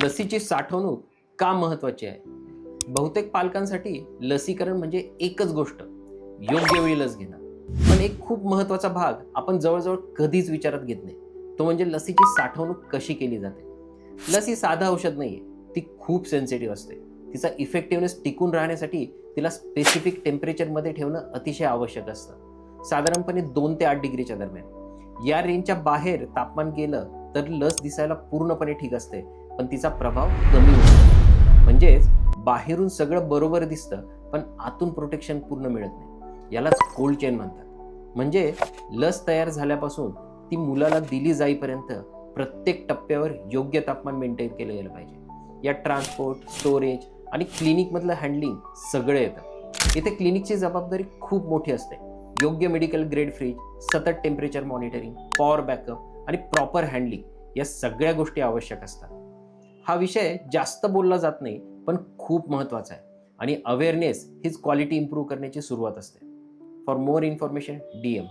लसीची साठवणूक का महत्वाची आहे? बहुतेक पालकांसाठी लसीकरण म्हणजे एकच गोष्ट, योग्य वेळी लस घेणं. पण एक खूप महत्वाचा भाग आपण जवळजवळ कधीच विचारात घेत नाही, तो म्हणजे लसीची साठवणूक कशी केली जाते. लस ही साधं औषध नाहीये, ती खूप सेन्सिटिव्ह असते. तिचा इफेक्टिव्हनेस टिकून राहण्यासाठी तिला स्पेसिफिक टेम्परेचरमध्ये ठेवणं अतिशय आवश्यक असतं, साधारणपणे 2 ते 8 डिग्रीच्या दरम्यान. या रेंजच्या बाहेर तापमान गेलं तर लस दिसायला पूर्णपणे ठीक असते, पण तिचा प्रभाव कमी होतो. म्हणजेच बाहेरून सगळं बरोबर दिसतं, पण आतून प्रोटेक्शन पूर्ण मिळत नाही. यालाच कोल्ड चेन म्हणतात. म्हणजे लस तयार झाल्यापासून ती मुलाला दिली जाईपर्यंत प्रत्येक टप्प्यावर योग्य तापमान मेंटेन केलं गेलं पाहिजे. यात ट्रान्सपोर्ट, स्टोरेज आणि क्लिनिकमधलं हँडलिंग सगळं येतं. इथे क्लिनिकची जबाबदारी खूप मोठी असते. योग्य मेडिकल ग्रेड फ्रीज, सतत टेम्परेचर मॉनिटरिंग, पॉवर बॅकअप आणि प्रॉपर हँडलिंग या सगळ्या गोष्टी आवश्यक असतात. हा विषय जास्त बोलला जात नाही, पण खूप महत्त्वाचा आहे आणि अवेअरनेस हीच क्वालिटी इम्प्रूव्ह करण्याची सुरुवात असते. For more information DM.